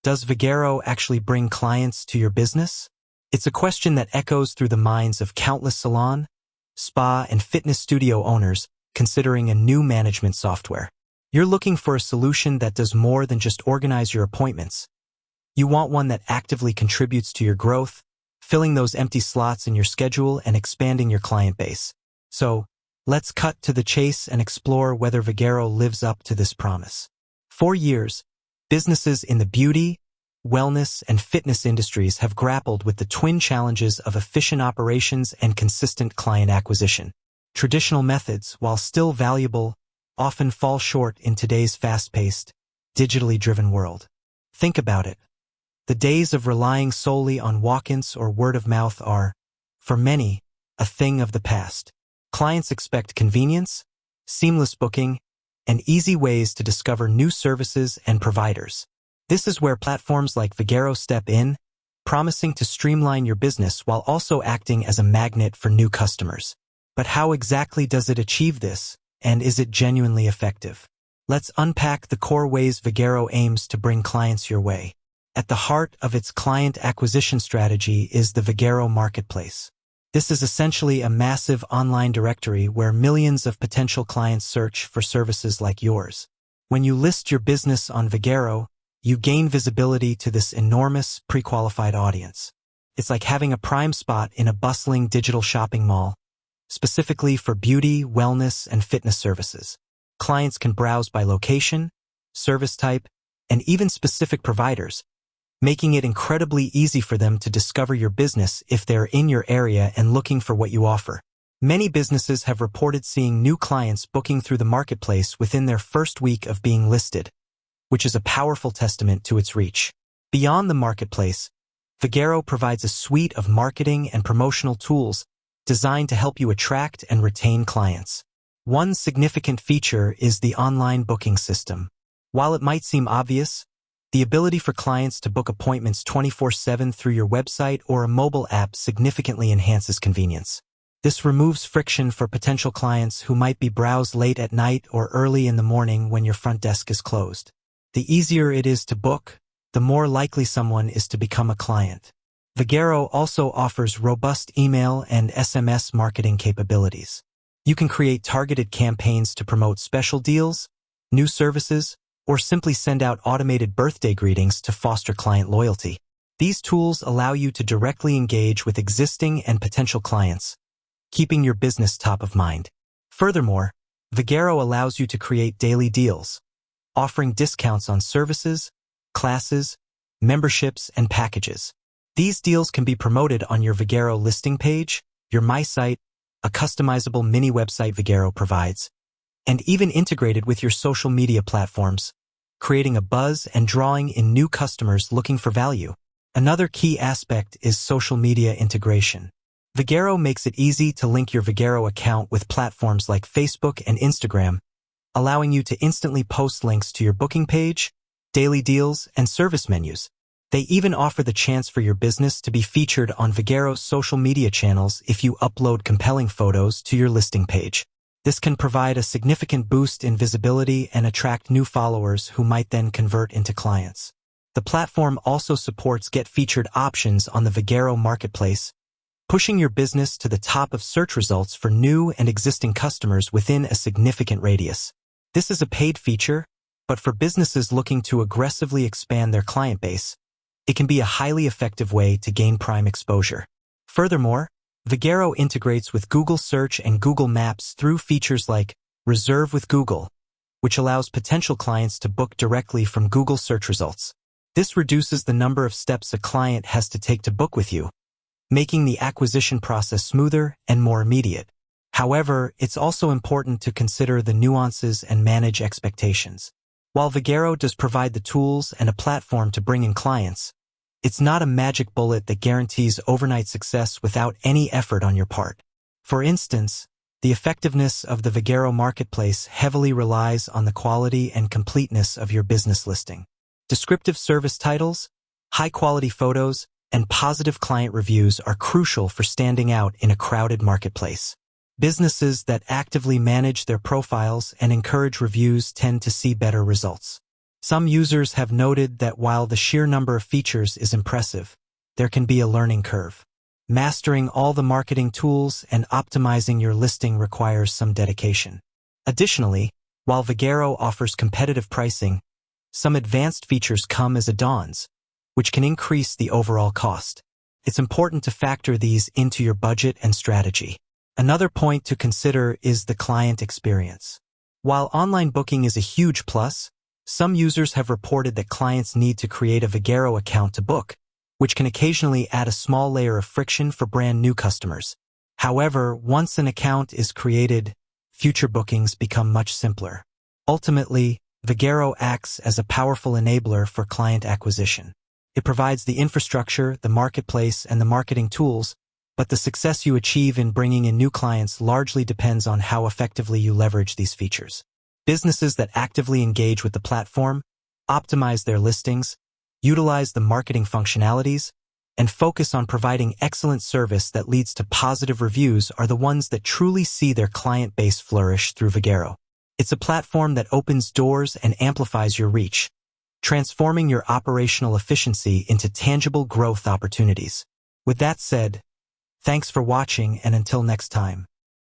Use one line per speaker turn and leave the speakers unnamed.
Does Vagaro actually bring clients to your business? It's a question that echoes through the minds of countless salon, spa, and fitness studio owners considering a new management software. You're looking for a solution that does more than just organize your appointments. You want one that actively contributes to your growth, filling those empty slots in your schedule and expanding your client base. So, let's cut to the chase and explore whether Vagaro lives up to this promise. For years, businesses in the beauty, wellness, and fitness industries have grappled with the twin challenges of efficient operations and consistent client acquisition. Traditional methods, while still valuable, often fall short in today's fast-paced, digitally driven world. Think about it. The days of relying solely on walk-ins or word of mouth are, for many, a thing of the past. Clients expect convenience, seamless booking, and easy ways to discover new services and providers. This is where platforms like Vagaro step in, promising to streamline your business while also acting as a magnet for new customers. But how exactly does it achieve this, and is it genuinely effective? Let's unpack the core ways Vagaro aims to bring clients your way. At the heart of its client acquisition strategy is the Vagaro Marketplace. This is essentially a massive online directory where millions of potential clients search for services like yours. When you list your business on Vagaro, you gain visibility to this enormous pre-qualified audience. It's like having a prime spot in a bustling digital shopping mall, specifically for beauty, wellness, and fitness services. Clients can browse by location, service type, and even specific providers, making it incredibly easy for them to discover your business if they're in your area and looking for what you offer. Many businesses have reported seeing new clients booking through the marketplace within their first week of being listed, which is a powerful testament to its reach. Beyond the marketplace, Vagaro provides a suite of marketing and promotional tools designed to help you attract and retain clients. One significant feature is the online booking system. While it might seem obvious, the ability for clients to book appointments 24/7 through your website or a mobile app significantly enhances convenience. This removes friction for potential clients who might be browsed late at night or early in the morning when your front desk is closed. The easier it is to book, the more likely someone is to become a client. Vagaro also offers robust email and SMS marketing capabilities. You can create targeted campaigns to promote special deals, new services, or simply send out automated birthday greetings to foster client loyalty. These tools allow you to directly engage with existing and potential clients, keeping your business top of mind. Furthermore, Vagaro allows you to create daily deals, offering discounts on services, classes, memberships, and packages. These deals can be promoted on your Vagaro listing page, your My Site, a customizable mini website Vagaro provides, and even integrated with your social media platforms, creating a buzz and drawing in new customers looking for value. Another key aspect is social media integration. Vagaro makes it easy to link your Vagaro account with platforms like Facebook and Instagram, allowing you to instantly post links to your booking page, daily deals, and service menus. They even offer the chance for your business to be featured on Vagaro's social media channels if you upload compelling photos to your listing page. This can provide a significant boost in visibility and attract new followers who might then convert into clients. The platform also supports Get Featured options on the Vagaro Marketplace, pushing your business to the top of search results for new and existing customers within a significant radius. This is a paid feature, but for businesses looking to aggressively expand their client base, it can be a highly effective way to gain prime exposure. Furthermore, Vagaro integrates with Google Search and Google Maps through features like Reserve with Google, which allows potential clients to book directly from Google search results. This reduces the number of steps a client has to take to book with you, making the acquisition process smoother and more immediate. However, it's also important to consider the nuances and manage expectations. While Vagaro does provide the tools and a platform to bring in clients, it's not a magic bullet that guarantees overnight success without any effort on your part. For instance, the effectiveness of the Vagaro Marketplace heavily relies on the quality and completeness of your business listing. Descriptive service titles, high-quality photos, and positive client reviews are crucial for standing out in a crowded marketplace. Businesses that actively manage their profiles and encourage reviews tend to see better results. Some users have noted that while the sheer number of features is impressive, there can be a learning curve. Mastering all the marketing tools and optimizing your listing requires some dedication. Additionally, while Vagaro offers competitive pricing, some advanced features come as add-ons, which can increase the overall cost. It's important to factor these into your budget and strategy. Another point to consider is the client experience. While online booking is a huge plus, some users have reported that clients need to create a Vagaro account to book, which can occasionally add a small layer of friction for brand new customers. However, once an account is created, future bookings become much simpler. Ultimately, Vagaro acts as a powerful enabler for client acquisition. It provides the infrastructure, the marketplace, and the marketing tools, but the success you achieve in bringing in new clients largely depends on how effectively you leverage these features. Businesses that actively engage with the platform, optimize their listings, utilize the marketing functionalities, and focus on providing excellent service that leads to positive reviews are the ones that truly see their client base flourish through Vagaro. It's a platform that opens doors and amplifies your reach, transforming your operational efficiency into tangible growth opportunities. With that said, thanks for watching, and until next time.